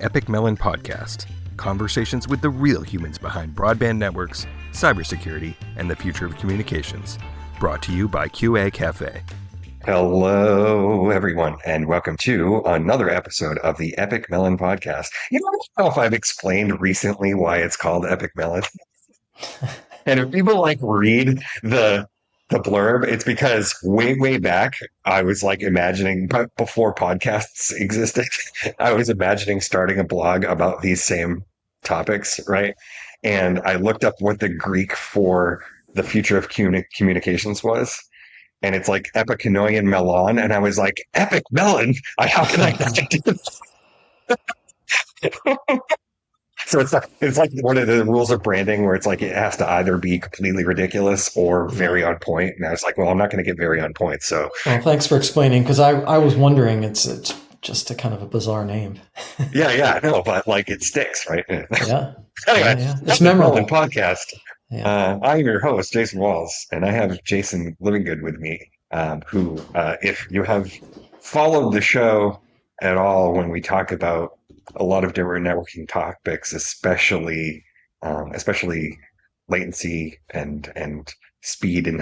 Epik Mellon podcast, conversations with the real humans behind broadband networks, cybersecurity, and the future of communications. Brought to you by QA Cafe. Hello, everyone, and welcome to another episode of the Epik Mellon podcast. You know, I don't know if I've explained recently why it's called Epik Mellon. And if people read the blurb, it's because way back I was imagining, but before podcasts existed, I was imagining starting a blog about these same topics, right? And I looked up what the Greek for the future of communications was. And it's Epik Mellon, and I was like, Epik Mellon? How can I do this? So it's like one of the rules of branding where it's it has to either be completely ridiculous or very on point. And I was like, well, I'm not going to get very on point. So well, thanks for explaining, because I was wondering. It's just a kind of a bizarre name. yeah, no, but it sticks, right? Yeah. Anyway, yeah. It's memorable. Podcast. Yeah. I'm your host, Jason Walls, and I have Jason Livingood with me, who, if you have followed the show at all when we talk about a lot of different networking topics, especially latency and speed, and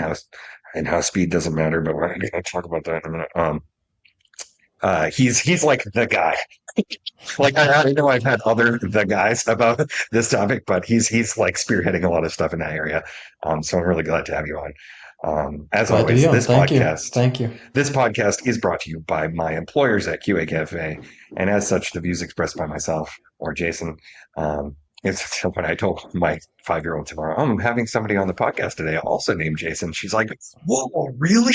how speed doesn't matter, but we're going to talk about that in a minute. He's like the guy. I know I've had other the guys about this topic, but he's spearheading a lot of stuff in that area. So I'm really glad to have you on. As Glad always, Thank you. This podcast is brought to you by my employers at QA Cafe, and as such, the views expressed by myself or Jason. It's when I told my 5-year-old tomorrow, I'm having somebody on the podcast today, also named Jason. She's like, "Whoa, really?"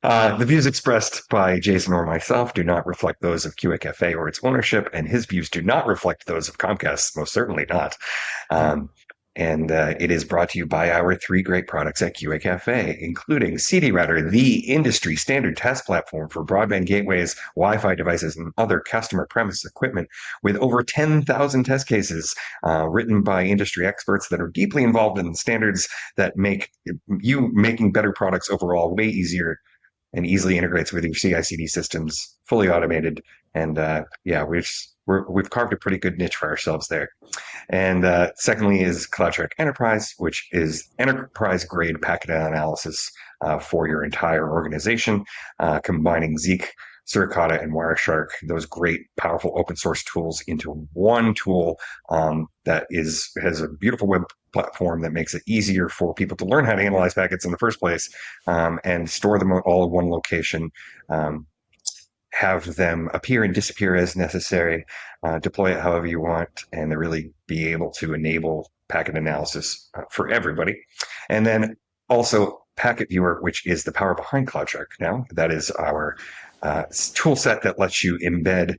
The views expressed by Jason or myself do not reflect those of QA Cafe or its ownership, and his views do not reflect those of Comcast, most certainly not. And it is brought to you by our 3 great products at QA Cafe, including CD Router, the industry standard test platform for broadband gateways, Wi-Fi devices, and other customer premise equipment, with over 10,000 test cases written by industry experts that are deeply involved in the standards that make you making better products overall way easier and easily integrates with your CI/CD systems, fully automated. And we've carved a pretty good niche for ourselves there. And secondly is CloudTrack Enterprise, which is enterprise-grade packet analysis for your entire organization, combining Zeek, Suricata, and Wireshark, those great, powerful open source tools into one tool that has a beautiful web platform that makes it easier for people to learn how to analyze packets in the first place, and store them all in one location, have them appear and disappear as necessary, deploy it however you want, and really be able to enable packet analysis for everybody. And then also Packet Viewer, which is the power behind CloudTrack now. That is our tool set that lets you embed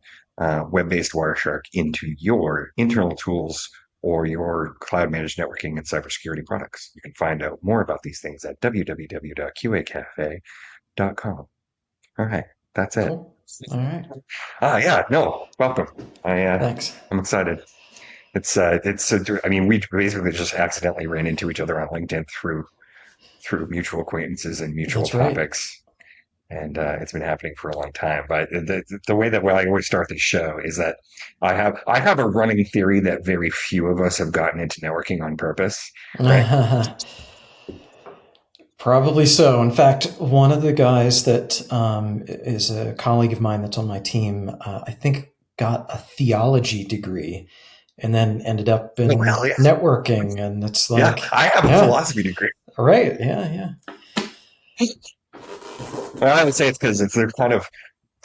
web-based Wireshark into your internal tools or your cloud-managed networking and cybersecurity products. You can find out more about these things at www.qacafe.com. All right, that's it. Cool. All right. Welcome. Thanks. I'm excited. We basically just accidentally ran into each other on LinkedIn through mutual acquaintances and mutual topics. And it's been happening for a long time. But the way that I always start this show is that I have a running theory that very few of us have gotten into networking on purpose. Right? Probably so. In fact, one of the guys that is a colleague of mine that's on my team, I think got a theology degree and then ended up in networking. And it's I have a philosophy degree. Right. Yeah. Well, I would say it's because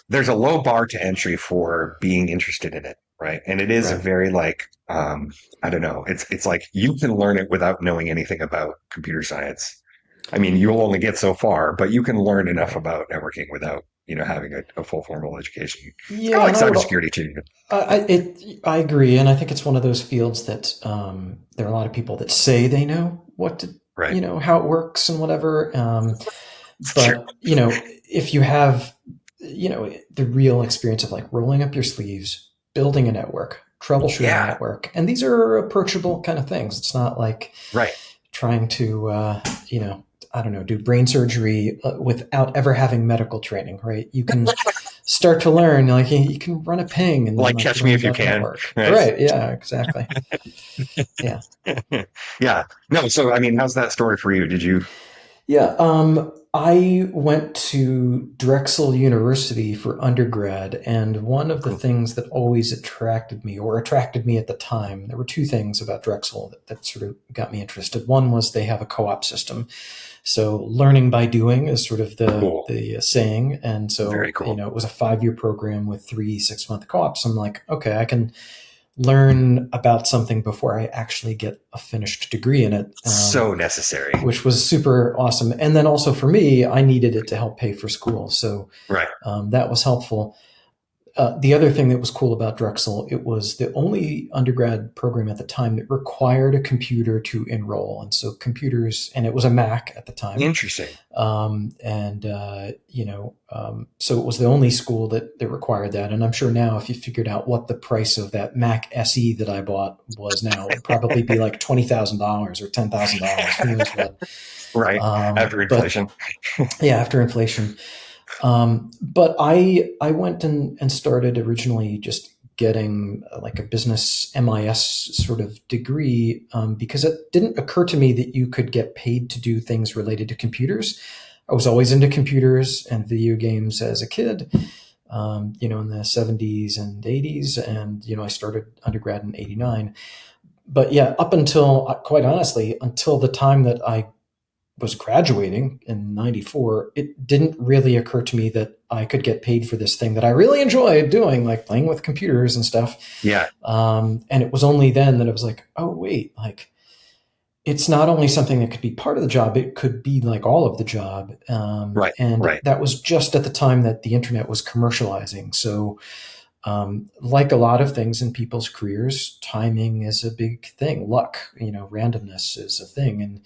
there's a low bar to entry for being interested in it, right? And it is very I don't know. It's like you can learn it without knowing anything about computer science. I mean, you'll only get so far, but you can learn enough about networking without having a full formal education. Yeah, it's kind of like cybersecurity too. I agree, and I think it's one of those fields that there are a lot of people that say they know how it works and whatever. But if you have the real experience of rolling up your sleeves, building a network, troubleshooting a network, and these are approachable kind of things. It's not trying to do brain surgery without ever having medical training, right? You can start to learn, like you can run a ping and then like catch me if you can. Right. Yeah, exactly. Yeah. Yeah. No. So, I mean, how's that story for you? Did you? Yeah. I went to Drexel University for undergrad, and one of the things that always attracted me at the time, there were two things about Drexel that sort of got me interested. One was they have a co-op system. So learning by doing is sort of the saying. And so, Very cool. it was a 5-year program with 3 6-month co-ops. I'm like, okay, I can learn about something before I actually get a finished degree in it. So necessary. Which was super awesome. And then also for me, I needed it to help pay for school. So that was helpful. The other thing that was cool about Drexel, it was the only undergrad program at the time that required a computer to enroll. And so computers, and it was a Mac at the time. Interesting. So it was the only school that required that. And I'm sure now if you figured out what the price of that Mac SE that I bought was now, it would probably be like $20,000 or $10,000. Who knows what. Right. After inflation. After inflation. But I went and started originally just getting like a business MIS sort of degree because it didn't occur to me that you could get paid to do things related to computers. I was always into computers and video games as a kid, in the 70s and 80s. And, I started undergrad in 89. But yeah, up until, quite honestly, until the time that I was graduating in 94, it didn't really occur to me that I could get paid for this thing that I really enjoyed doing, like playing with computers and stuff. Yeah. And it was only then that it was like, oh, wait, like it's not only something that could be part of the job, it could be like all of the job. That was just at the time that the internet was commercializing. So like a lot of things in people's careers, timing is a big thing. Luck, randomness is a thing. And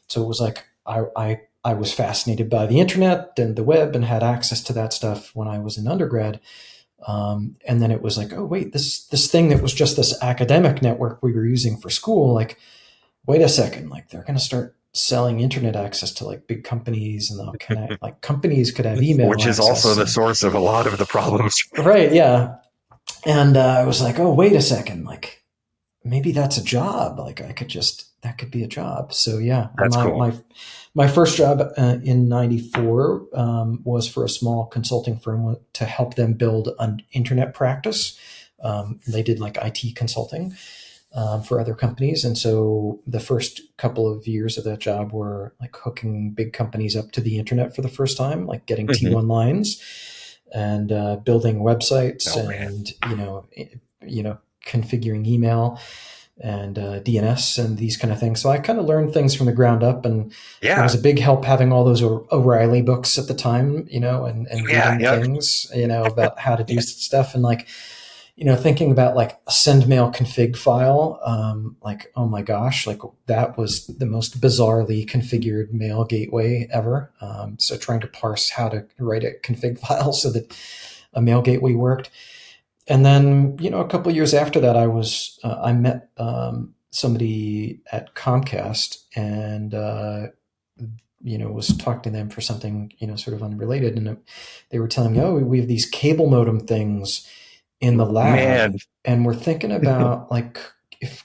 so it was like I was fascinated by the internet and the web and had access to that stuff when I was in undergrad. And then it was like, oh, wait, this thing that was just this academic network we were using for school, like, wait a second, like they're going to start selling internet access to like big companies and they'll connect, like companies could have email Which is also the source of a lot of the problems. Right, yeah. And I was like, oh, wait a second, like maybe that's a job. Like that could be a job. So yeah, that's cool. My first job in 94 was for a small consulting firm to help them build an internet practice. They did like IT consulting for other companies. And so the first couple of years of that job were like hooking big companies up to the internet for the first time, like getting T1 lines and building websites configuring email and DNS and these kind of things. So I kind of learned things from the ground up, and it was a big help having all those O'Reilly books at the time, and reading things, about how to do stuff. And like, thinking about like a send mail config file, like, oh my gosh, like that was the most bizarrely configured mail gateway ever. So trying to parse how to write a config file so that a mail gateway worked. And then, a couple of years after that, I met somebody at Comcast and, was talking to them for something, sort of unrelated. And they were telling me, oh, we have these cable modem things in the lab. And we're thinking about like,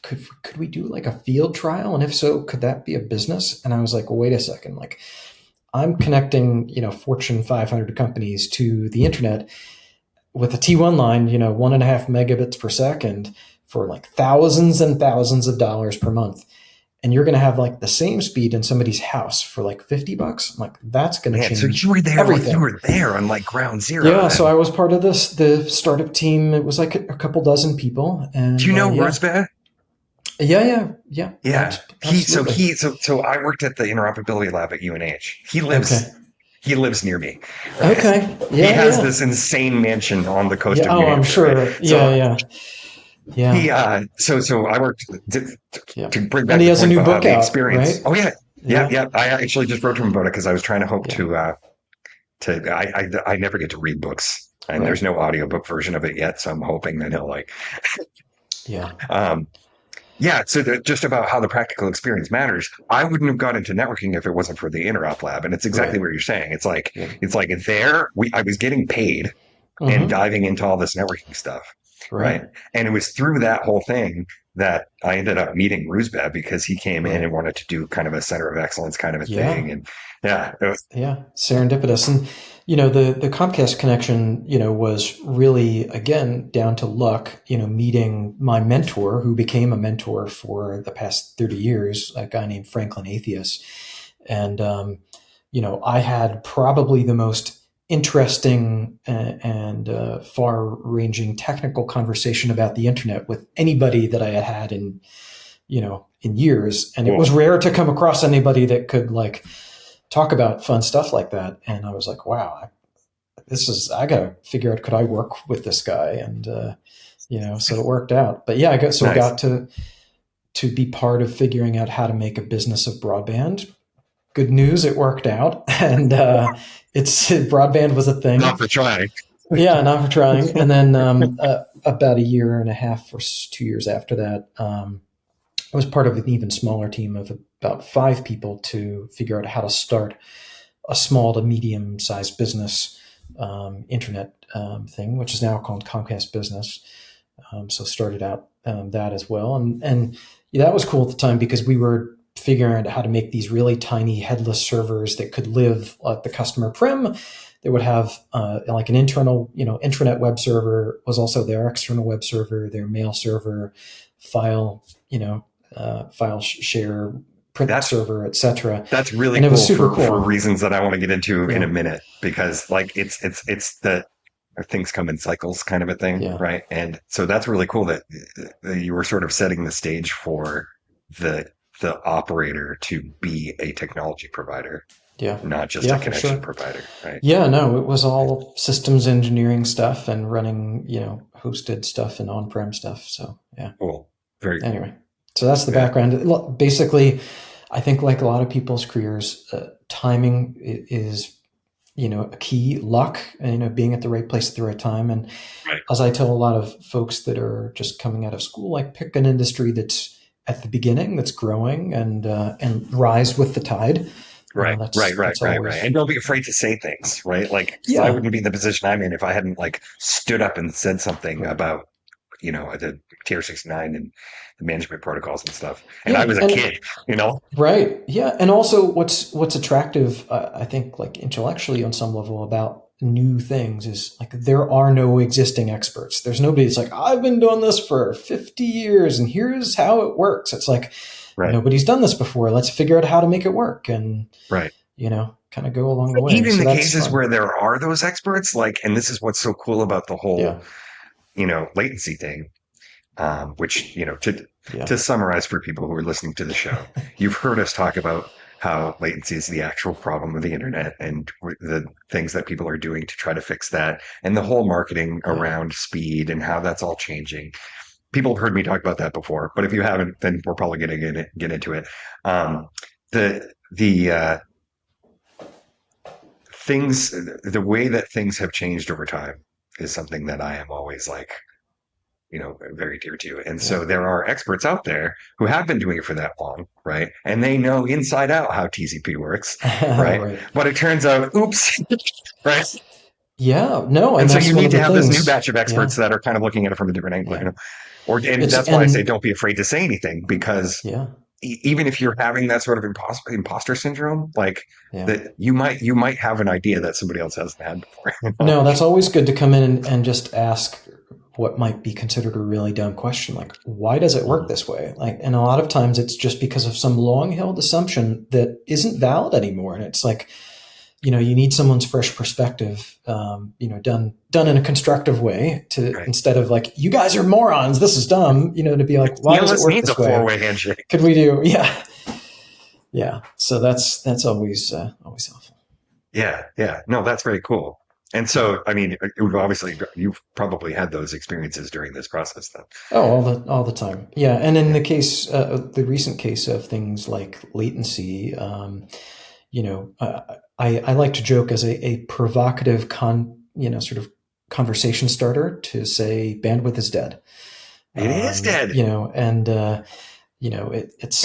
could we do like a field trial? And if so, could that be a business? And I was like, well, wait a second, like I'm connecting, Fortune 500 companies to the internet with a T1 line, 1.5 megabits per second for like thousands and thousands of dollars per month. And you're going to have like the same speed in somebody's house for like $50. I'm like, that's going to change so you were there, everything. You were there on like ground zero. Yeah. Then. So I was part of the startup team. It was like a couple dozen people. And do you know Rosebud? Yeah. So I worked at the interoperability lab at UNH. He lives near me. Okay. Yeah. He has this insane mansion on the coast of New Hampshire. I'm sure. Yeah. So I worked to bring back. And he has a new book out, experience. Right? Oh yeah. I actually just wrote to him about it because I was trying to hope I never get to read books, and there's no audiobook version of it yet. So I'm hoping that he'll like. So just about how the practical experience matters. I wouldn't have got into networking if it wasn't for the interop lab, and it's exactly what you're saying. It's like I was getting paid and diving into all this networking stuff. Right. And it was through that whole thing that I ended up meeting Rusbeb, because he came in and wanted to do kind of a center of excellence kind of a thing. And serendipitous. And, the Comcast connection, was really, again, down to luck, meeting my mentor, who became a mentor for the past 30 years, a guy named Franklin Atheus. And, I had probably the most interesting and far-ranging technical conversation about the internet with anybody that I had had in years. And it was rare to come across anybody that could talk about fun stuff like that. And I was like, wow, I got to figure out, could I work with this guy? And, so it worked out. But yeah, I got to be part of figuring out how to make a business of broadband. Good news, it worked out. And broadband was a thing. Not for trying. Yeah, not for trying. And then about a year and a half or 2 years after that, I was part of an even smaller team of about 5 people to figure out how to start a small to medium-sized business internet thing, which is now called Comcast Business. So started out that as well. And that was cool at the time, because we were figuring out how to make these really tiny headless servers that could live at the customer prem. They would have an internal, intranet web server was also their external web server, their mail server, file share, print server, etc. That's really cool. It was super cool for reasons that I want to get into in a minute, because it's the things come in cycles kind of a thing, right? And so that's really cool that you were sort of setting the stage for the operator to be a technology provider, not just a connection provider, right? Yeah, no, it was all systems engineering stuff and running, hosted stuff and on-prem stuff. So cool. Very cool. Anyway, so that's the background. Basically, I think like a lot of people's careers, timing is, a key, luck, and, being at the right place at the right time. And as I tell a lot of folks that are just coming out of school, pick an industry that's at the beginning, that's growing, and rise with the tide. Right. And don't be afraid to say things, right? I wouldn't be in the position I'm in if I hadn't stood up and said something about, the TR69 and the management protocols and stuff. And I was a kid, Right. Yeah. And also what's attractive, I think, intellectually on some level about new things is there are no existing experts. There's nobody that's I've been doing this for 50 years and here's how it works. It's nobody's done this before. Let's figure out how to make it work, and kind of go along the way. Even in the cases where there are those experts, and this is what's so cool about the whole latency thing, which to summarize for people who are listening to the show, you've heard us talk about how latency is the actual problem of the internet and the things that people are doing to try to fix that, and the whole marketing around speed and how that's all changing. People have heard me talk about that before, but if you haven't, then we're probably going to get into it. The way that things have changed over time is something that I am always very dear to. And so there are experts out there who have been doing it for that long, right? And they know inside out how TCP works, right? But it turns out, oops, right? Yeah, no. And so you need to have this new batch of experts that are kind of looking at it from a different angle, and that's why I say don't be afraid to say anything, because even if you're having that sort of imposter syndrome, that you might have an idea that somebody else hasn't had before. No, that's always good to come in and just ask what might be considered a really dumb question, why does it work this way? And a lot of times it's just because of some long-held assumption that isn't valid anymore. And it's you need someone's fresh perspective, done in a constructive way instead of you guys are morons, this is dumb, to be why does it work this way? A four-way handshake. Could we do? Yeah. So that's always helpful. Yeah. No, that's very cool. And so, obviously, you've probably had those experiences during this process, then. Oh, all the time. Yeah, and in the case, the recent case of things like latency, I like to joke as a provocative sort of conversation starter to say bandwidth is dead. It is dead. It's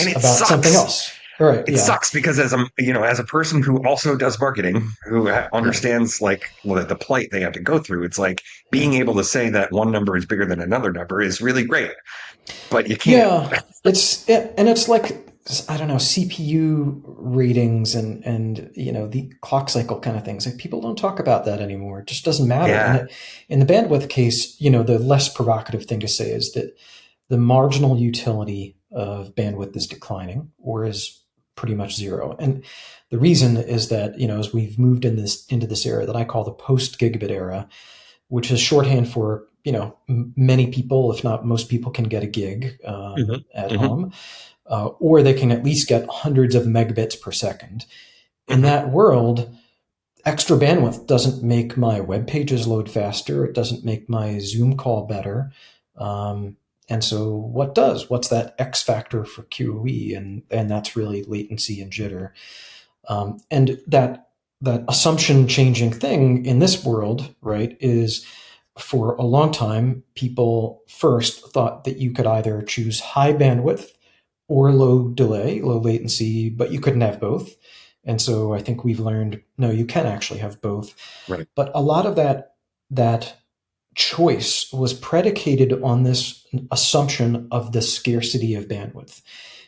about sucks. something else. Right. it Yeah. sucks because as a person who also does marketing, who understands like the plight they have to go through, it's like being able to say that one number is bigger than another number is really great, but you can't. Yeah. It's like, I don't know, CPU ratings and the clock cycle kind of things. Like, people don't talk about that anymore. It just doesn't matter. Yeah. In the bandwidth case, the less provocative thing to say is that the marginal utility of bandwidth is declining or is pretty much zero. And the reason is that, as we've moved into this era that I call the post gigabit era, which is shorthand for, many people, if not most people, can get a gig at home, or they can at least get hundreds of megabits per second. In that world, extra bandwidth doesn't make my web pages load faster. It doesn't make my Zoom call better. And so what does? What's that X factor for QoE? And that's really latency and jitter. And that assumption changing thing in this world, right, is for a long time, people first thought that you could either choose high bandwidth or low delay, low latency, but you couldn't have both. And so I think we've learned, no, you can actually have both. Right. But a lot of that choice was predicated on this assumption of the scarcity of bandwidth.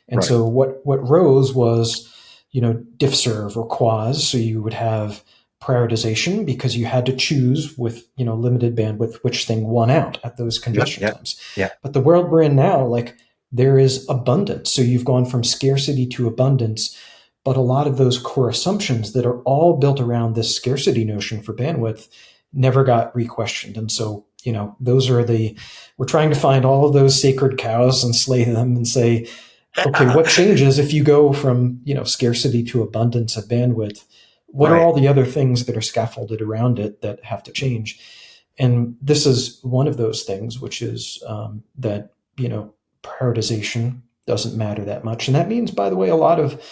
And so what rose was, diffserv or quaz. So you would have prioritization because you had to choose with, limited bandwidth, which thing won out at those congestion times. Yeah. But the world we're in now, like, there is abundance. So you've gone from scarcity to abundance, but a lot of those core assumptions that are all built around this scarcity notion for bandwidth never got re-questioned. And so, those are we're trying to find all of those sacred cows and slay them and say, okay, what changes if you go from, scarcity to abundance of bandwidth? What are all the other things that are scaffolded around it that have to change? And this is one of those things, which is that, prioritization doesn't matter that much. And that means, by the way, a lot of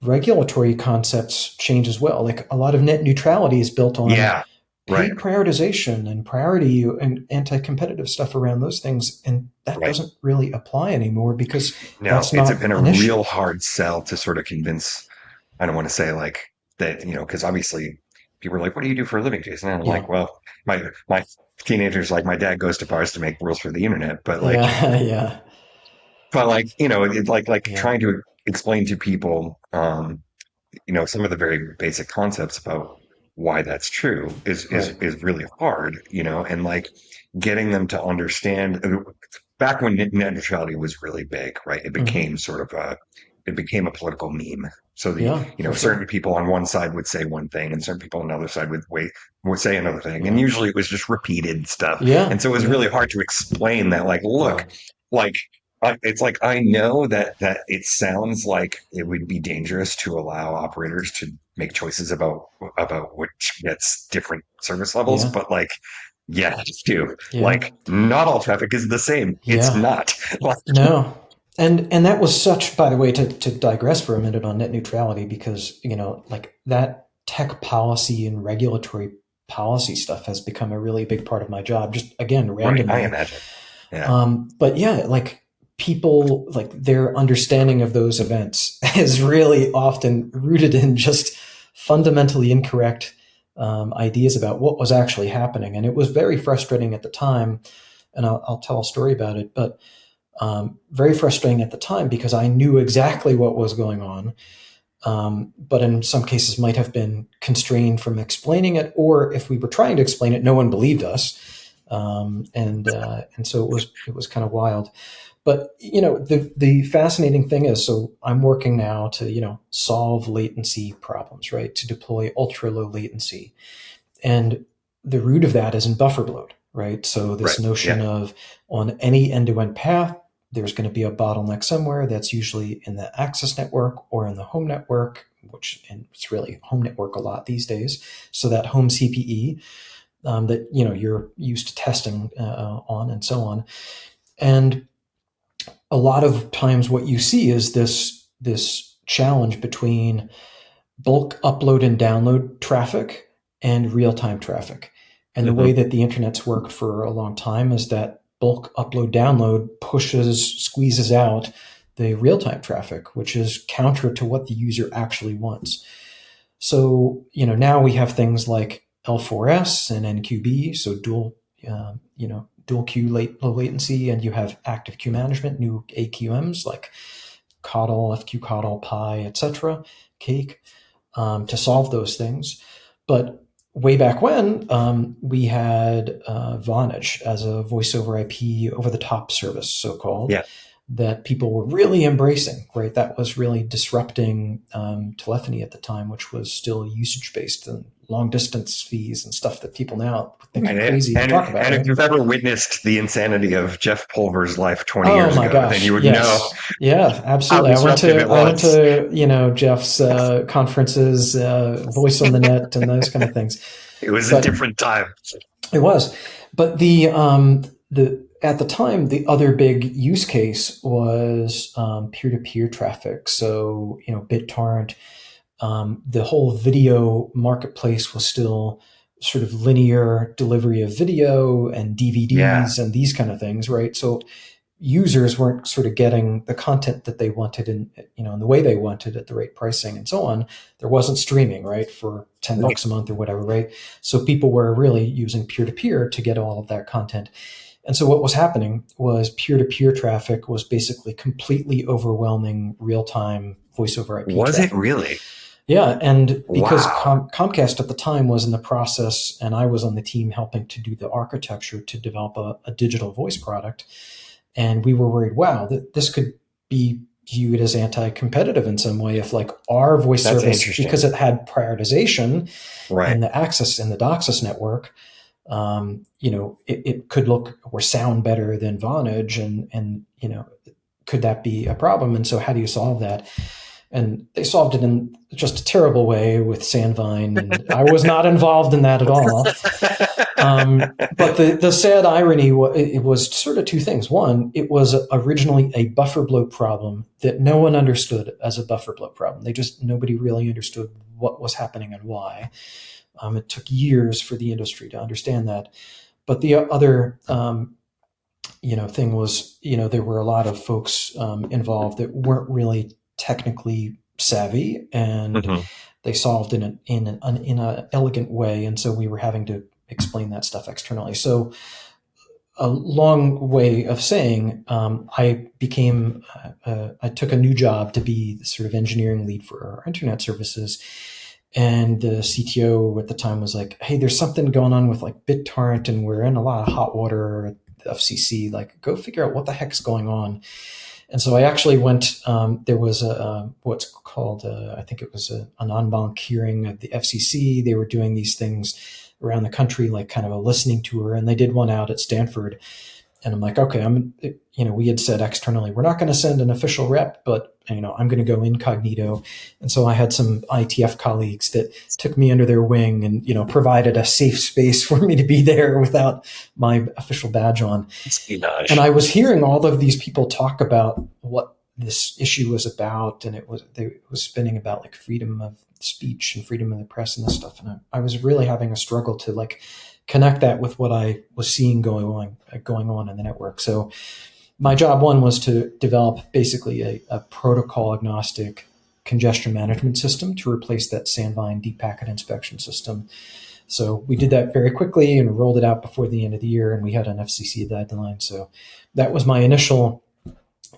regulatory concepts change as well. Like, a lot of net neutrality is built on paid prioritization and priority and anti-competitive stuff around those things. And that doesn't really apply anymore because that's not it's been a real hard sell to sort of convince. I don't want to say like that, because obviously people are like, what do you do for a living, Jason? And I'm like, well, my teenagers, like, my dad goes to bars to make rules for the internet, but like, but like, trying to explain to people, some of the very basic concepts about why that's true is really hard, and like getting them to understand. Back when net neutrality was really big, right? It became it became a political meme. So certain people on one side would say one thing, and certain people on the other side would say another thing, and usually it was just repeated stuff. And so it was really hard to explain that, like, look, like. It's like, I know that it sounds like it would be dangerous to allow operators to make choices about which gets different service levels, but like, just do. Like, not all traffic is the same. It's not. No. And that was such, by the way, to digress for a minute on net neutrality, because, like, that tech policy and regulatory policy stuff has become a really big part of my job, just, again, randomly. I imagine. Yeah. But like, people, like, their understanding of those events is really often rooted in just fundamentally incorrect ideas about what was actually happening. And it was very frustrating at the time. And I'll tell a story about it, but very frustrating at the time because I knew exactly what was going on. But in some cases might have been constrained from explaining it, or if we were trying to explain it, no one believed us. And so it was kind of wild. But, the fascinating thing is, so I'm working now to, solve latency problems, right? To deploy ultra low latency. And the root of that is in buffer bloat, right? So this notion of, on any end-to-end path, there's going to be a bottleneck somewhere that's usually in the access network or in the home network, and it's really home network a lot these days. So that home CPE that, you're used to testing on and so on. And a lot of times what you see is this challenge between bulk upload and download traffic and real-time traffic. And the way that the internet's worked for a long time is that bulk upload download squeezes out the real-time traffic, which is counter to what the user actually wants. So, now we have things like L4S and NQB, so dual queue low latency, and you have active queue management, new AQMs like CODL, FQCODL, Pi, etc., Cake, to solve those things. But way back when, we had Vonage as a voice over IP over the top service, so-called, that people were really embracing, right? That was really disrupting telephony at the time, which was still usage-based and long-distance fees and stuff that people now think are crazy to talk about. And right? if you've ever witnessed the insanity of Jeff Pulver's life 20 years ago, then you would know. Yeah, absolutely. I went to Jeff's conferences, Voice on the Net, and those kind of things. It was a different time. It was, but at the time, the other big use case was peer-to-peer traffic. So, BitTorrent, the whole video marketplace was still sort of linear delivery of video and DVDs and these kind of things, right? So users weren't sort of getting the content that they wanted in the way they wanted at the right pricing and so on. There wasn't streaming, right, for $10 a month or whatever, right? So people were really using peer-to-peer to get all of that content. And so what was happening was peer-to-peer traffic was basically completely overwhelming real-time voice over IP Was traffic. it really? Yeah, and because Comcast at the time was in the process, and I was on the team helping to do the architecture to develop a digital voice product, and we were worried, wow, that this could be viewed as anti-competitive in some way if our voice service, because it had prioritization and the access in the DOCSIS network, it could look or sound better than Vonage, and could that be a problem? And so how do you solve that? And they solved it in just a terrible way with Sandvine, and I was not involved in that at all. But the sad irony it was sort of two things. One, it was originally a buffer bloat problem that no one understood as a buffer bloat problem. Nobody really understood what was happening and why. It took years for the industry to understand that. But the other thing was, there were a lot of folks involved that weren't really technically savvy, and they solved in an elegant way, and so we were having to explain that stuff externally. So a long way of saying, I took a new job to be the sort of engineering lead for our internet services, and the CTO at the time was like, hey, there's something going on with BitTorrent, and we're in a lot of hot water at the FCC, go figure out what the heck's going on. And so I actually went, there was what's called, I think it was an en banc hearing of the FCC. They were doing these things around the country, kind of a listening tour, and they did one out at Stanford. And I'm like, okay, we had said externally, we're not going to send an official rep, but, I'm going to go incognito. And so I had some ITF colleagues that took me under their wing and, provided a safe space for me to be there without my official badge on. Espionage. And I was hearing all of these people talk about what this issue was about, and it was spinning about freedom of speech and freedom of the press and this stuff. And I was really having a struggle to connect that with what I was seeing going on in the network. So my job one was to develop basically a protocol agnostic congestion management system to replace that Sandvine deep packet inspection system. So we did that very quickly and rolled it out before the end of the year, and we had an FCC deadline. So that was my initial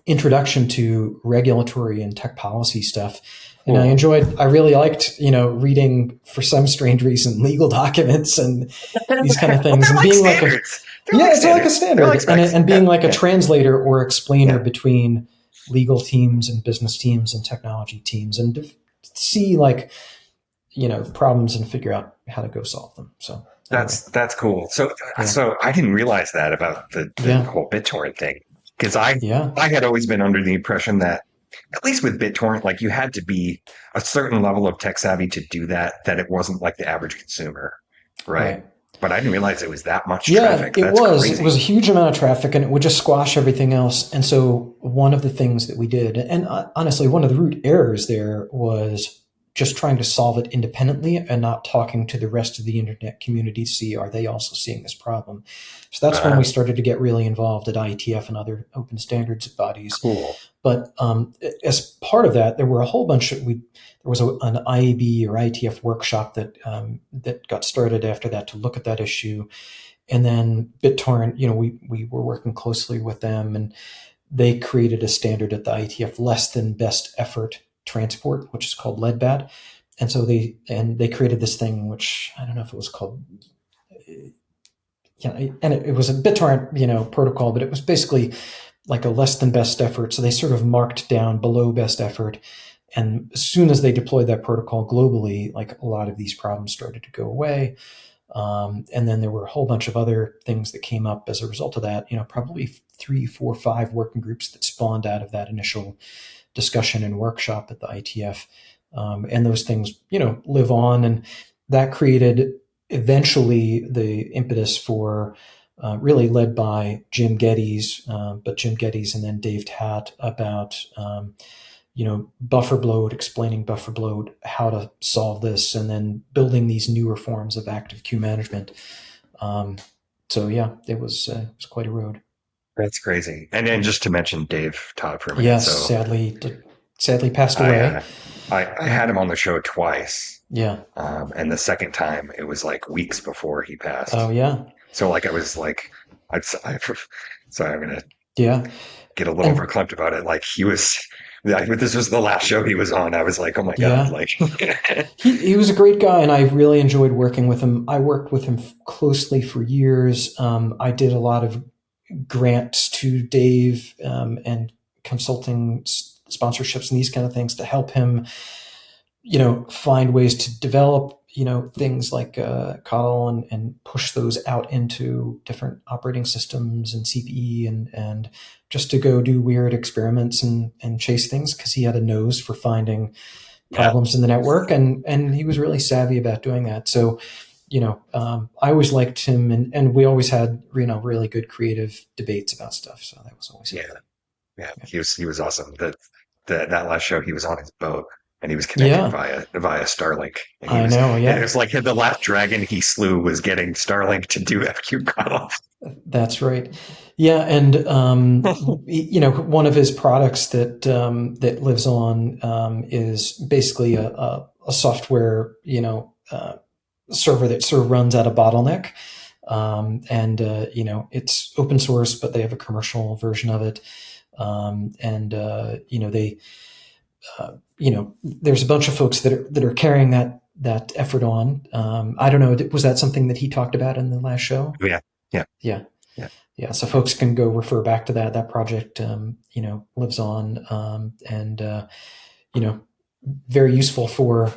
introduction to regulatory and tech policy stuff. And I really liked, reading, for some strange reason, legal documents and these kind of things, and being it's like a standard, and being a translator or explainer between legal teams and business teams and technology teams, and to see problems and figure out how to go solve them. So that's cool. So I didn't realize that about the whole BitTorrent thing, because I had always been under the impression that, at least with BitTorrent, you had to be a certain level of tech savvy to do that it wasn't like the average consumer, right? But I didn't realize it was that much traffic. It was a huge amount of traffic, and it would just squash everything else. And so one of the things that we did, and honestly, one of the root errors there was just trying to solve it independently and not talking to the rest of the internet community to see, are they also seeing this problem? So that's when we started to get really involved at IETF and other open standards bodies. Cool. But as part of that, there were a whole bunch there was an IAB or IETF workshop that got started after that to look at that issue. And then BitTorrent, we were working closely with them, and they created a standard at the IETF, less than best effort transport, which is called LEDBAT. And so they created this thing, which I don't know if it was called, and it was a BitTorrent, protocol, but it was basically like a less than best effort. So they sort of marked down below best effort. And as soon as they deployed that protocol globally, like a lot of these problems started to go away. And then there were a whole bunch of other things that came up as a result of that, probably 3, 4, 5 working groups that spawned out of that initial discussion and workshop at the ITF. And those things, live on. And that created eventually the impetus for really led by Jim Geddes, and then Dave Taht about buffer bloat, explaining buffer bloat, how to solve this, and then building these newer forms of active queue management. So yeah, it was quite a road. That's crazy. And then just to mention Dave Taht for a minute. Yes, sadly passed away. I had him on the show twice. Yeah. And the second time it was like weeks before he passed. Oh yeah. So like I was like, so I'm gonna get a little verklempt about it. Like this was the last show he was on. I was like, oh my God. Like he was a great guy, and I really enjoyed working with him. I worked with him closely for years. I did a lot of grants to Dave and consulting sponsorships and these kind of things to help him, find ways to develop, things like Coddle and push those out into different operating systems and CPE and just to go do weird experiments and chase things, because he had a nose for finding problems in the network, and he was really savvy about doing that. So, I always liked him, and we always had, really good creative debates about stuff. So that was always fun. He was awesome. That last show he was on his boat. And he was connected via Starlink. I know, yeah. It was like the last dragon he slew was getting Starlink to do FQ cutoff. That's right. Yeah, and one of his products that lives on is basically a software server that sort of runs at a bottleneck, and it's open source, but they have a commercial version of it, there's a bunch of folks that are carrying that effort on. I don't know. Was that something that he talked about in the last show? Yeah. So folks can go refer back to that. That project, lives on, and very useful for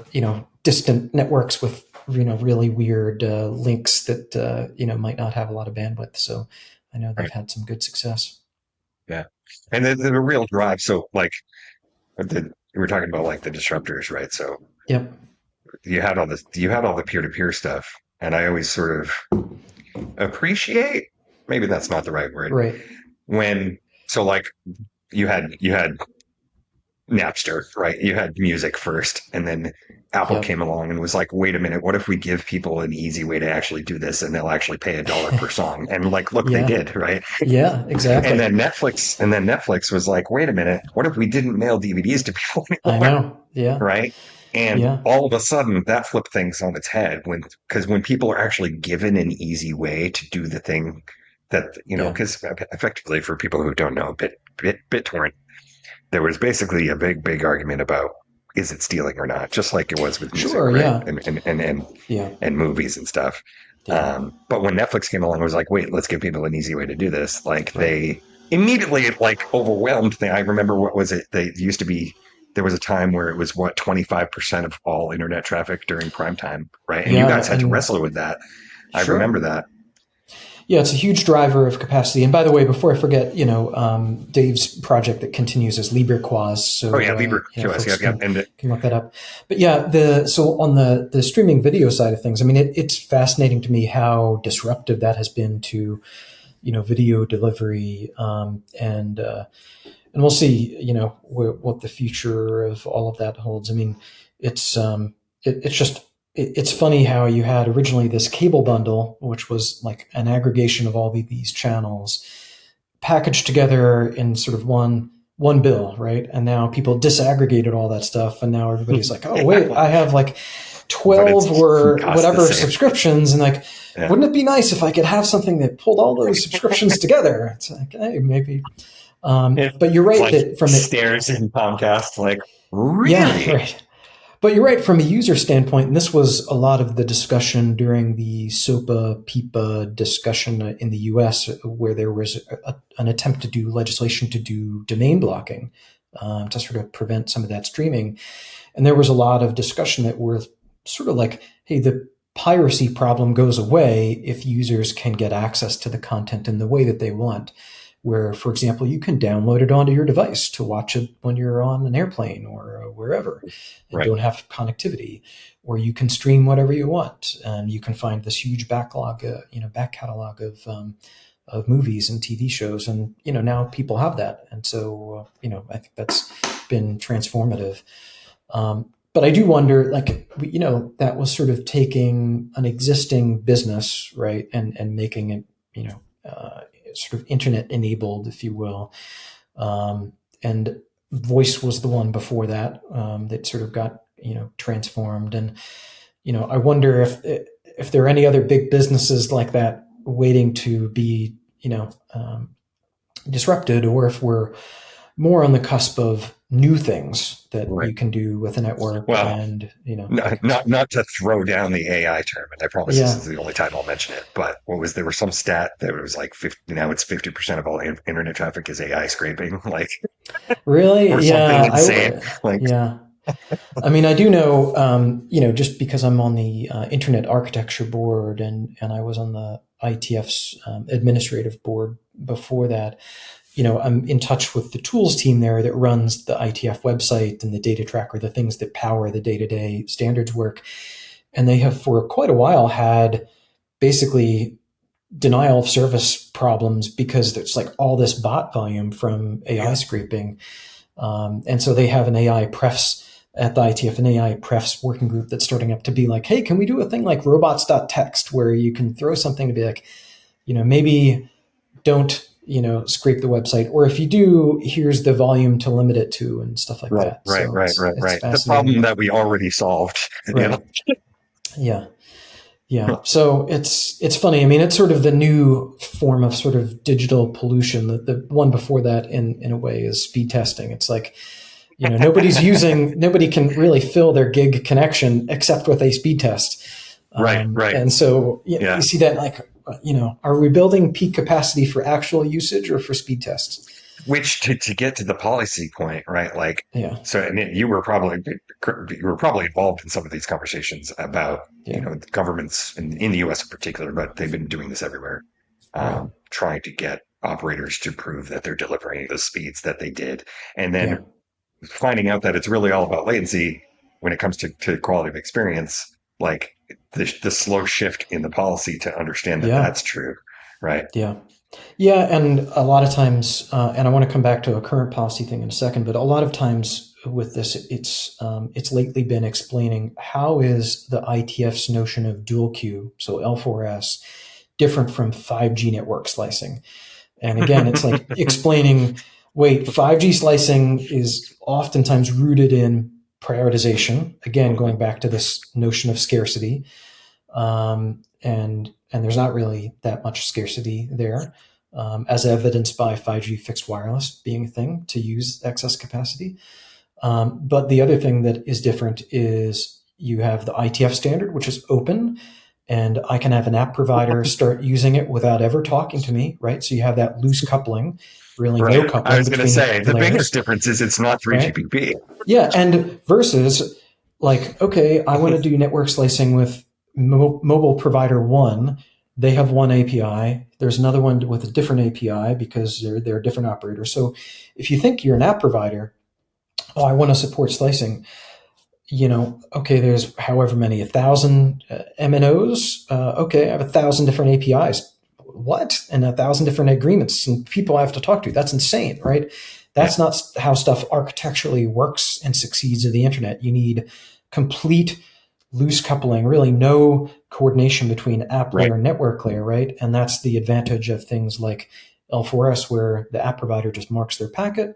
distant networks with really weird links that might not have a lot of bandwidth. So I know they've had some good success. Yeah, and the real drive. So like we're talking about like the disruptors, right? So yep, you had all the peer-to-peer stuff, and I always sort of appreciate, maybe that's not the right word, right? So like you had Napster, right? You had music first, and then Apple came along and was like, wait a minute, what if we give people an easy way to actually do this, and they'll actually pay $1 per song? And like, look, they did, right? Yeah, exactly. And then Netflix was like, wait a minute, what if we didn't mail DVDs to people anymore? I know, yeah. Right? And all of a sudden that flipped things on its head because when people are actually given an easy way to do the thing that, because effectively for people who don't know, BitTorrent, there was basically a big argument about, is it stealing or not? Just like it was with music, right? And movies and stuff. Yeah. But when Netflix came along, it was like, wait, let's give people an easy way to do this. Like they immediately overwhelmed thing. I remember, what was it? There was a time where it was 25% of all internet traffic during prime time, right? And you guys had to wrestle with that. I remember that. Yeah, it's a huge driver of capacity. And by the way, before I forget, Dave's project that continues is LibreQuaz. So, LibreQuaz, can look that up. But so on the streaming video side of things, I mean, it's fascinating to me how disruptive that has been to, video delivery, and we'll see, what the future of all of that holds. I mean, it's funny how you had originally this cable bundle, which was like an aggregation of all these channels packaged together in sort of one one bill, right? And now people disaggregated all that stuff, and now everybody's like, oh wait, I have like 12 or whatever subscriptions, and like, wouldn't it be nice if I could have something that pulled all those subscriptions together? It's like, hey, maybe. But you're right, like that from stairs in Comcast, like, really? Yeah, right. But you're right, from a user standpoint, and this was a lot of the discussion during the SOPA PIPA discussion in the US, where there was an attempt to do legislation to do domain blocking to sort of prevent some of that streaming. And there was a lot of discussion that were sort of like, hey, the piracy problem goes away if users can get access to the content in the way that they want. Where, for example, you can download it onto your device to watch it when you're on an airplane or wherever and don't have connectivity, or you can stream whatever you want. And you can find this huge backlog, back catalog of movies and TV shows. And, now people have that. And so, I think that's been transformative. But I do wonder, like, that was sort of taking an existing business, right, and making it, sort of internet enabled, if you will. And voice was the one before that that sort of got, transformed. And, I wonder if there are any other big businesses like that waiting to be, disrupted, or if we're more on the cusp of new things that you can do with a network. Well, and not to throw down the AI term, and I promise this is the only time I'll mention it, but there was some stat that it was like 50, now it's 50% of all internet traffic is AI scraping, like really, or something insane. I mean, I do know, just because I'm on the Internet Architecture Board, and I was on the ITF's administrative board before that. I'm in touch with the tools team there that runs the ITF website and the data tracker, the things that power the day-to-day standards work. And they have for quite a while had basically denial of service problems because there's like all this bot volume from AI scraping. And so they have an AI prefs at the ITF, an AI prefs working group that's starting up to be like, hey, can we do a thing like robots.txt where you can throw something to be like, maybe don't scrape the website, or if you do, here's the volume to limit it to, and stuff like that. Right. The problem that we already solved. Right. Yeah. So it's funny. I mean, it's sort of the new form of sort of digital pollution. The one before that, in a way, is speed testing. It's like, nobody can really fill their gig connection except with a speed test. Right. And so you see that, like, are we building peak capacity for actual usage or for speed tests? Which to get to the policy point, right? Like, so, and you were probably involved in some of these conversations about, governments in the US in particular, but they've been doing this everywhere, trying to get operators to prove that they're delivering the speeds that they did. And then finding out that it's really all about latency when it comes to quality of experience, like the slow shift in the policy to understand that that's true, right? Yeah, and a lot of times, and I want to come back to a current policy thing in a second, but a lot of times with this, it's lately been explaining how is the ITF's notion of dual queue, so L4S, different from 5G network slicing. And again, it's like explaining, wait, 5G slicing is oftentimes rooted in prioritization, again, going back to this notion of scarcity. And there's not really that much scarcity there, as evidenced by 5G fixed wireless being a thing to use excess capacity. But the other thing that is different is you have the ITF standard, which is open, and I can have an app provider start using it without ever talking to me, right? So you have that loose coupling, really no coupling. I was going to say, the biggest difference is it's not 3GPP. Right? Yeah, and versus, like, okay, I want to do network slicing with mobile provider one. They have one API. There's another one with a different API because they're different operators. So if you think you're an app provider, I want to support slicing. Okay, there's however many, 1,000 MNOs. Okay, I have 1,000 different APIs. What? And 1,000 different agreements and people I have to talk to. That's insane, right? That's not how stuff architecturally works and succeeds in the internet. You need complete loose coupling, really no coordination between app layer and network layer, right? And that's the advantage of things like L4S, where the app provider just marks their packet,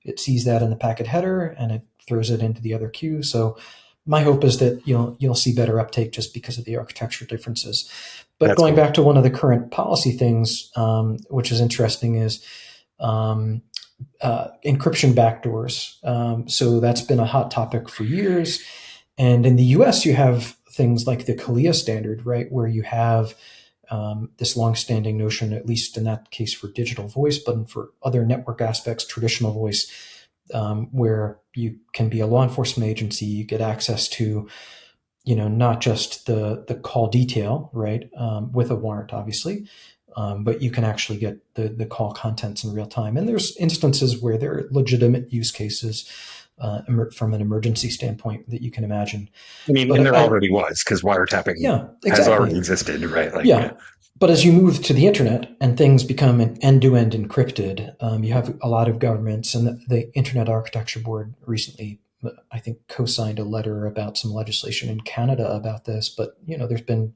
it sees that in the packet header and it throws it into the other queue. So my hope is that you'll see better uptake just because of the architecture differences. But That's going cool. back to one of the current policy things, which is interesting, is encryption backdoors. So that's been a hot topic for years. And in the US, you have things like the CALIA standard, right, where you have this longstanding notion, at least in that case for digital voice, but for other network aspects, traditional voice, where you can be a law enforcement agency, you get access to, not just the call detail, right, with a warrant, obviously, but you can actually get the call contents in real time. And there's instances where there are legitimate use cases from an emergency standpoint that you can imagine. I mean, and there already was, because wiretapping has already existed, right? Yeah. But as you move to the internet and things become end-to-end encrypted, you have a lot of governments, and the Internet Architecture Board recently, I think, co-signed a letter about some legislation in Canada about this. But, there's been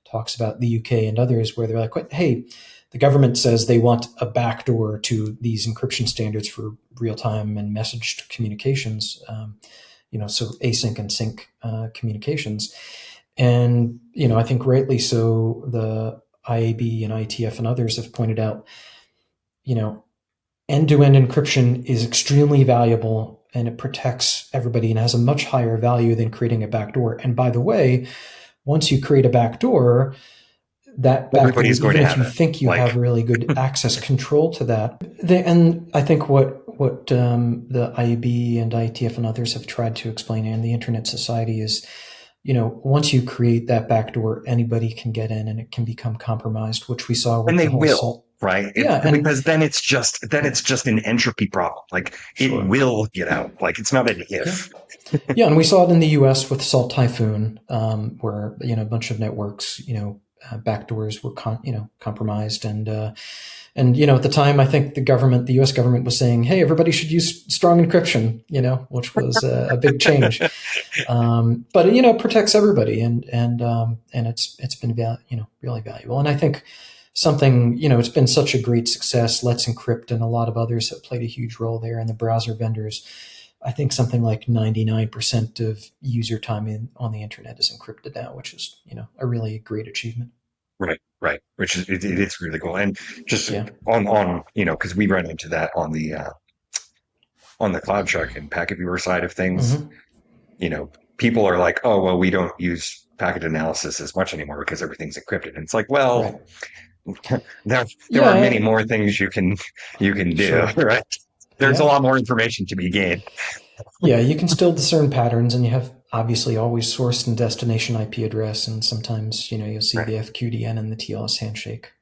talks about the UK and others where they're like, hey, the government says they want a backdoor to these encryption standards for real-time and messaged communications, so async and sync communications. And, I think rightly so, the IAB and IETF and others have pointed out, end-to-end encryption is extremely valuable and it protects everybody and has a much higher value than creating a backdoor. And by the way, once you create a backdoor, that backdoor, even if you think you have really good access control to that, and I think what the IAB and IETF and others have tried to explain, and the Internet Society, is, once you create that backdoor, anybody can get in and it can become compromised, which we saw with and they the whole will. Right. Because then it's just an entropy problem. Like it will get out. Like it's not an if. Yeah. And we saw it in the US with Salt Typhoon, where, a bunch of networks, backdoors were compromised. And at the time, I think the US government was saying, hey, everybody should use strong encryption, which was a big change. But it protects everybody, and it's been really valuable. And I think something, it's been such a great success. Let's Encrypt and a lot of others have played a huge role there, and the browser vendors. I think something like 99% of user time on the internet is encrypted now, which is, a really great achievement. Right. Which is, it's really cool. And just on because we run into that on the CloudShark and packet viewer side of things, people are like, oh, well, we don't use packet analysis as much anymore because everything's encrypted. And it's like, well, there are many more things you can do, right? There's a lot more information to be gained. Yeah, you can still discern patterns, and you have obviously always source and destination IP address, and sometimes, you'll see the FQDN and the TLS handshake.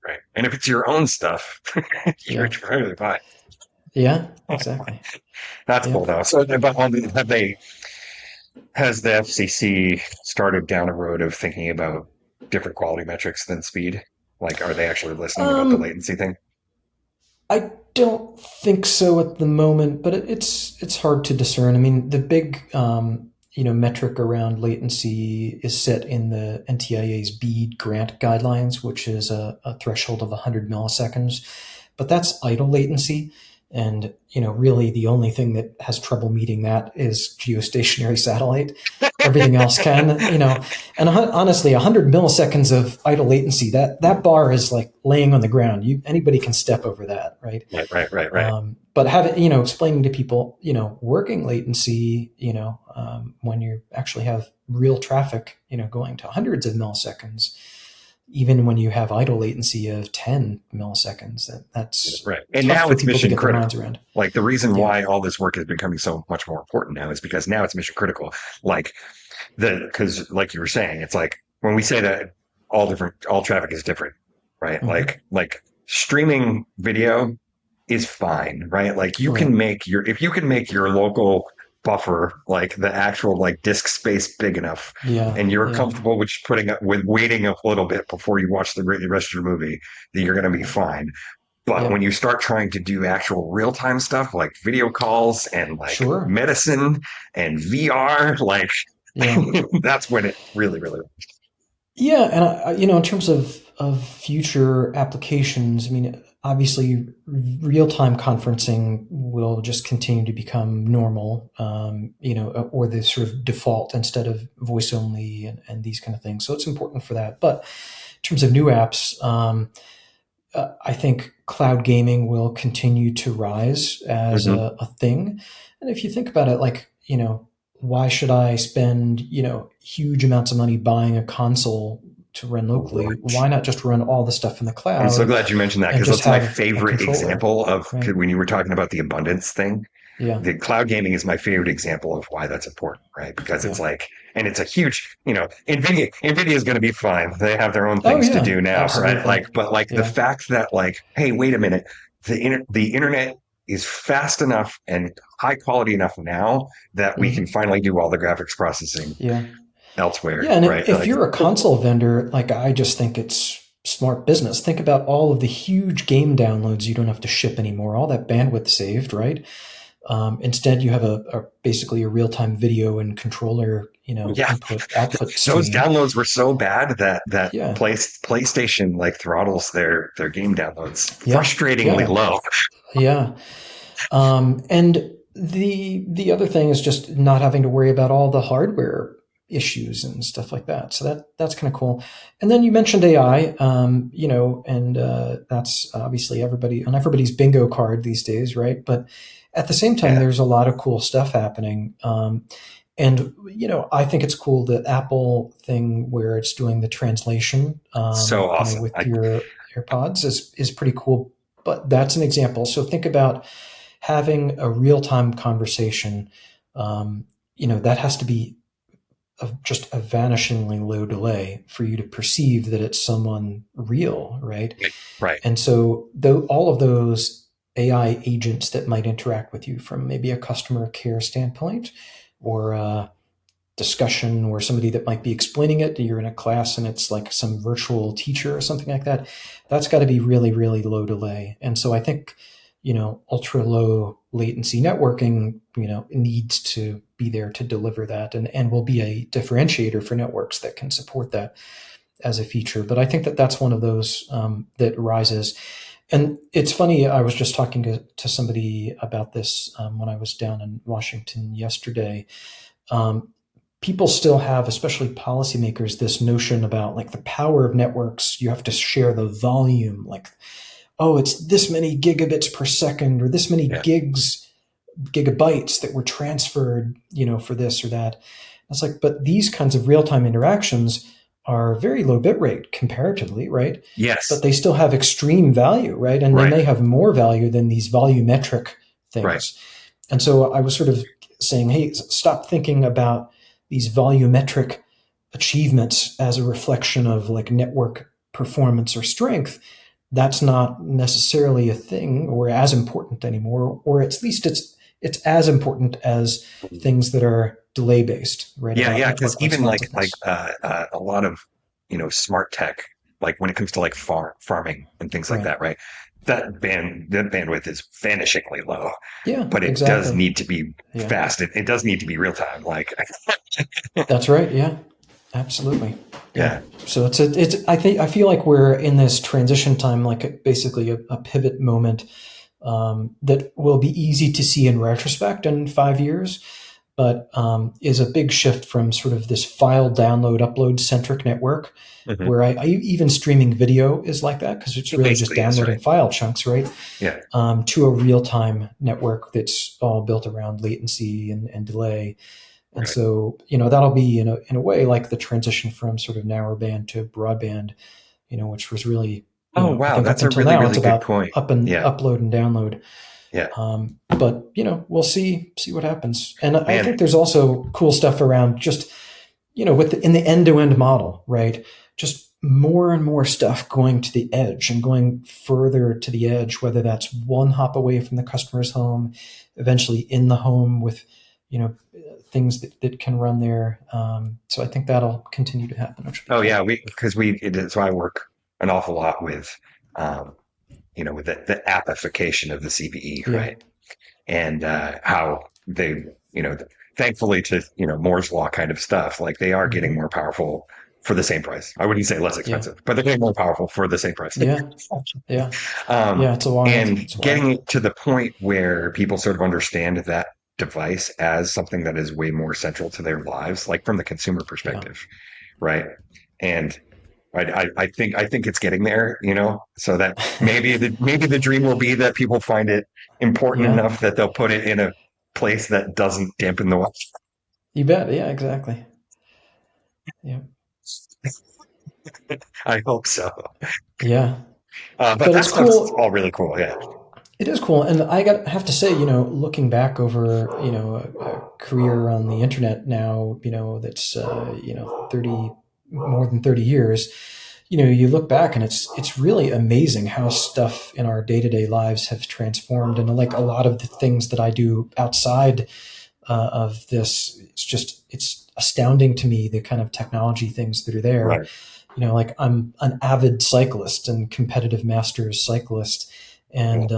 Right. And if it's your own stuff, you're totally fine. Yeah, exactly. That's cool though. So, but has the FCC started down a road of thinking about different quality metrics than speed? Like, are they actually listening about the latency thing? I don't think so at the moment, but it's hard to discern. I mean, the big metric around latency is set in the NTIA's BEAD grant guidelines, which is a threshold of 100 milliseconds, but that's idle latency. And, really the only thing that has trouble meeting that is geostationary satellite. Everything else can, and honestly, 100 milliseconds of idle latency, that bar is like laying on the ground. Anybody can step over that, right? Right. But explaining to people, working latency, when you actually have real traffic, going to hundreds of milliseconds, even when you have idle latency of 10 milliseconds, that's right. And now it's mission critical. Like the reason why all this work is becoming so much more important now is because now it's mission critical. Like because like you were saying, it's like when we say that all traffic is different, right? Mm-hmm. Like streaming video is fine, right? Like you can make if you can make your local buffer, like the actual like disk space big enough, and you're comfortable with waiting a little bit before you watch the rest of your movie, that you're going to be fine. But when you start trying to do actual real-time stuff like video calls and like medicine and VR, like that's when it really works. Yeah, and in terms of future applications, I mean, obviously, real-time conferencing will just continue to become normal, or the sort of default instead of voice only and these kind of things. So it's important for that. But in terms of new apps, I think cloud gaming will continue to rise as a thing. And if you think about it, why should I spend, huge amounts of money buying a console to run locally? Right. Why not just run all the stuff in the cloud? I'm so glad you mentioned that, and because just that's my have a favorite controller, example of right? when you were talking about the abundance thing. Yeah, The cloud gaming is my favorite example of why that's important, right? Because it's yeah. like, and it's a huge, Nvidia is going to be fine. They have their own Oh things to yeah, do now, right? absolutely. But the Yeah. fact that hey, wait a minute, the internet is fast enough and high quality enough now that we can Hmm. finally do all the graphics processing Yeah. Yeah, elsewhere, and right? if you're a console vendor, I just think it's smart business. Think about all of the huge game downloads you don't have to ship anymore, all that bandwidth saved, right? Instead, you have basically a real time video and controller, Yeah, input output those stream. downloads were so bad that Yeah, PlayStation throttles their game downloads yeah, frustratingly yeah, low. yeah. And the other thing is just not having to worry about all the hardware issues and stuff like that. So that's kind of cool. And then you mentioned AI, and that's obviously on everybody's bingo card these days, right? But at the same time, Yeah, there's a lot of cool stuff happening. And I think it's cool, the Apple thing where it's doing the translation, so awesome. with your AirPods is pretty cool. But that's an example. So think about having a real time conversation. That has to be just a vanishingly low delay for you to perceive that it's someone real, right? Right. And so, though all of those AI agents that might interact with you from maybe a customer care standpoint, or discussion, or somebody that might be explaining it, you're in a class and it's like some virtual teacher or something like that, that's got to be really, really low delay. And so I think, ultra low latency networking, needs to be there to deliver that, and will be a differentiator for networks that can support that as a feature. But I think that that's one of those that rises. And it's funny, I was just talking to somebody about this when I was down in Washington yesterday. um, People still have, especially policymakers, this notion about the power of networks. You have to share the volume, oh, it's this many gigabits per second or this many Yeah. gigabytes that were transferred, for this or that. It's but these kinds of real-time interactions are very low bit rate comparatively, right? But Yes. they still have extreme value, right? And they Right. may have more value than these volumetric Right. things. And so I was sort of saying, hey, stop thinking about these volumetric achievements as a reflection of network performance or strength. That's not necessarily a thing or as important anymore, or at least it's as important as things that are delay based, right? Yeah. About Yeah. Because network even responsiveness. a lot of smart tech, when it comes to farming and things like Right. that, right? That bandwidth is vanishingly low, Yeah, but it does exactly. need to be Yeah. fast. It does need to be real time. That's right. Yeah. Absolutely. Yeah. Yeah. So I feel like we're in this transition time, basically a pivot moment, that will be easy to see in retrospect in 5 years, but is a big shift from sort of this file download upload centric network, Hmm. where even streaming video is like that, because it's It really just basically is, downloading right? file chunks, right? Yeah. To a real time network that's all built around latency and delay. And Right. so, that'll be in a way like the transition from sort of narrowband to broadband, which was really, Oh, I wow. think up That's a until really, now, it's really good about point. up and Yeah. upload and download. Yeah. But we'll see what happens. And I Man. think there's also cool stuff around just, in the end-to-end model, right? Just more and more stuff going to the edge and going further to the edge, whether that's one hop away from the customer's home, eventually in the home with, things that can run there. So I think that'll continue to happen, which will be Oh, yeah. cool. So I work an awful lot with, um, with the appification of the CPE, Yeah. right? And how they, thankfully to, Moore's law kind of stuff, they are getting Hmm. more powerful for the same price. I wouldn't say less expensive, but they're getting more powerful for the same price. Yeah. It's a wild. And getting it to the point where people sort of understand that device as something that is way more central to their lives, like from the consumer perspective, right? And I think it's getting there, so that maybe the dream will be that people find it important enough that they'll put it in a place that doesn't dampen the watch. You bet. Yeah, exactly. Yeah. I hope so. Yeah. But it's cool. All really cool. Yeah. It is cool. And I have to say, looking back over, a career on the internet now, that's, more than 30 years, you look back and it's really amazing how stuff in our day-to-day lives have transformed. And like a lot of the things that I do outside of this, it's astounding to me, the kind of technology things that are there. Right. Like I'm an avid cyclist and competitive masters cyclist. And,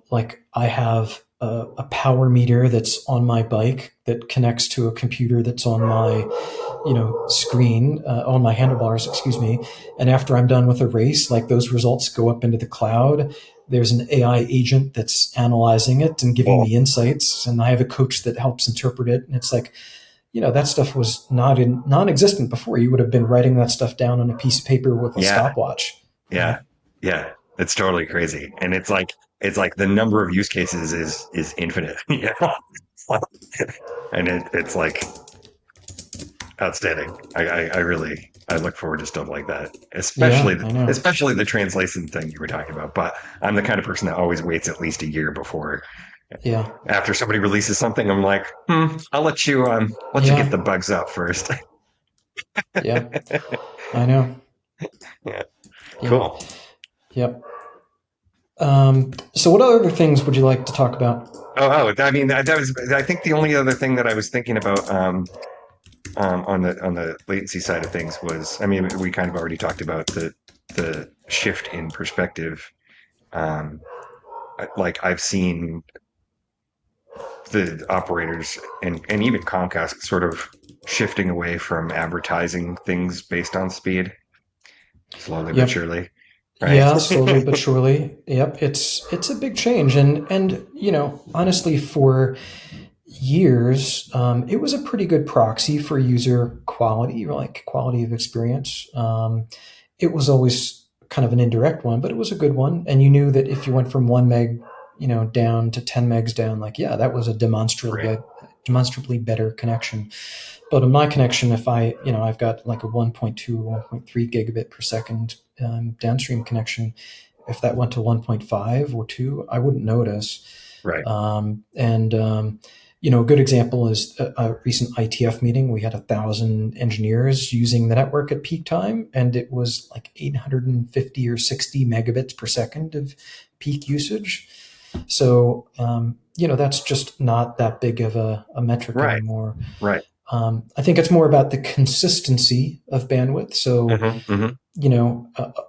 like I have a power meter that's on my bike that connects to a computer that's on my, screen, on my handlebars, excuse me. And after I'm done with a race, like those results go up into the cloud. There's an AI agent that's analyzing it and giving me insights. And I have a coach that helps interpret it. And it's like, that stuff was non-existent before. You would have been writing that stuff down on a piece of paper with a stopwatch. Yeah. Yeah. It's totally crazy. And it's like the number of use cases is infinite. And it's like outstanding. I look forward to stuff like that, especially the translation thing you were talking about. But I'm the kind of person that always waits at least a year before. Yeah. After somebody releases something, I'm like, I'll let you get the bugs out first. Yeah. I know. Yeah. Cool. Yep. So what other things would you like to talk about? I mean, that was, I think the only other thing that I was thinking about, on the latency side of things was, I mean, we kind of already talked about the shift in perspective. Like I've seen the operators and even Comcast sort of shifting away from advertising things based on speed, slowly but surely. Right? Yeah, slowly but surely. Yep, it's a big change, and honestly, for years, it was a pretty good proxy for user quality, like quality of experience. It was always kind of an indirect one, but it was a good one, and you knew that if you went from 1 meg, down to 10 megs down, like that was a demonstrably better connection. But on my connection, if I've got like a 1.2, 1.3 gigabit per second downstream connection, if that went to 1.5 or 2, I wouldn't notice. Right. A good example is a recent ITF meeting. We had 1,000 engineers using the network at peak time, and it was like 850 or 60 megabits per second of peak usage. So, that's just not that big of a metric anymore. Right. I think it's more about the consistency of bandwidth. So,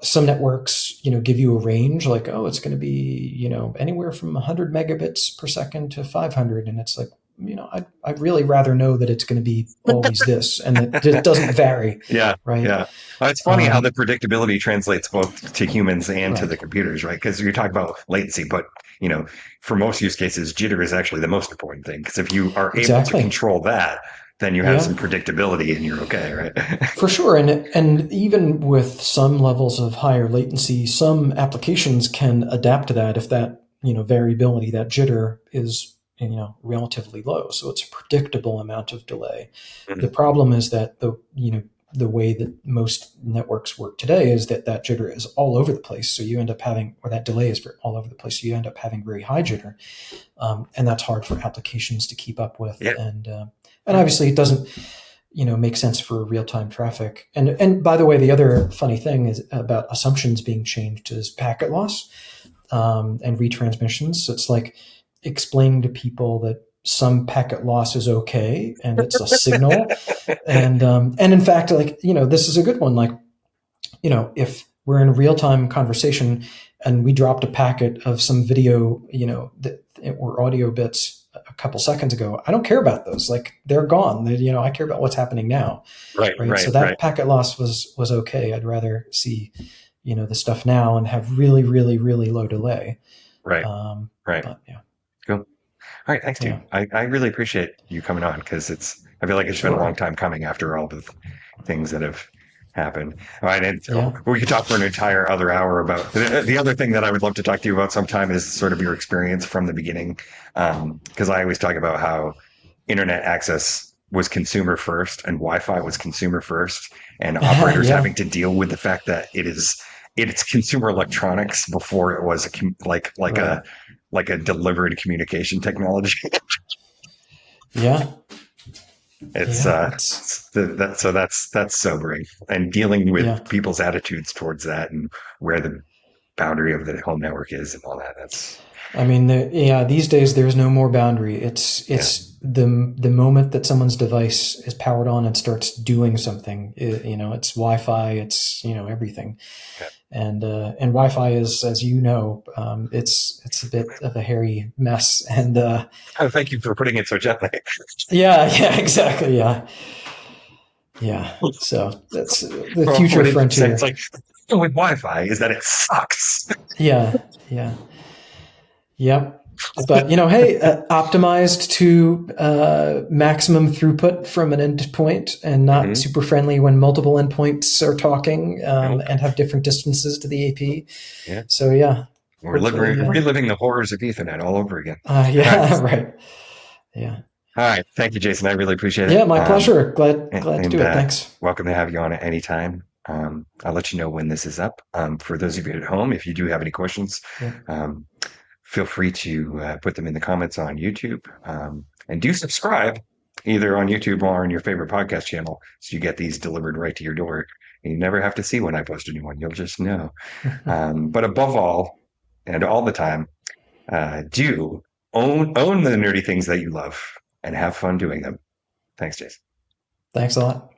some networks, give you a range like, it's going to be, anywhere from 100 megabits per second to 500. And it's like, I'd really rather know that it's going to be always this and that it doesn't vary. Yeah. Right. Yeah. It's funny how the predictability translates both to humans and to the computers, right? Because you're talking about latency, but, for most use cases, jitter is actually the most important thing. Because if you are able to control that, then you have some predictability and you're okay, right? For sure. And even with some levels of higher latency, some applications can adapt to that if that, variability, that jitter is, relatively low. So it's a predictable amount of delay. Mm-hmm. The problem is that the way that most networks work today is that jitter is all over the place. So you end up having, or that delay is all over the place. So you end up having very high jitter. And that's hard for applications to keep up with. Yeah. And obviously it doesn't, make sense for real-time traffic. And by the way, the other funny thing is about assumptions being changed is packet loss, and retransmissions. So it's like explaining to people that some packet loss is okay and it's a signal. And in fact, like, this is a good one. Like, if we're in a real-time conversation and we dropped a packet of some video, or audio bits, a couple seconds ago, I don't care about those. Like, they're gone. I care about what's happening now. Right. So that packet loss was okay. I'd rather see, the stuff now and have really, really, really low delay. Right. But yeah. Cool. All right. Thanks, dude. Yeah. I really appreciate you coming on, because I feel like it's been a long time coming after all the things that have happened. All right. And we could talk for an entire other hour about the other thing that I would love to talk to you about sometime is sort of your experience from the beginning. Because I always talk about how internet access was consumer first and Wi-Fi was consumer first, and operators having to deal with the fact that it's consumer electronics before it was a delivered communication technology. That's sobering, and dealing with people's attitudes towards that and where the boundary of the home network is and all that. These days there's no more boundary. It's the moment that someone's device is powered on and starts doing something. It's Wi-Fi. It's everything. Okay. And Wi-Fi is, as you know, it's a bit of a hairy mess. And thank you for putting it so gently. Yeah, exactly. Yeah. So that's the future frontier. It's like with Wi-Fi is that it sucks. Yeah. Yep. But hey, optimized to maximum throughput from an endpoint, and not super friendly when multiple endpoints are talking and have different distances to the AP. Yeah. So yeah, we're reliving the horrors of Ethernet all over again. Right. Yeah. All right. Thank you, Jason. I really appreciate it. Yeah, my pleasure. Glad to do it. Thanks. Welcome to have you on at any time. I'll let you know when this is up. For those of you at home, if you do have any questions, feel free to put them in the comments on YouTube, and do subscribe either on YouTube or on your favorite podcast channel, so you get these delivered right to your door. And you never have to see when I post a new one. You'll just know. But above all, and all the time, do own the nerdy things that you love and have fun doing them. Thanks, Jason. Thanks a lot.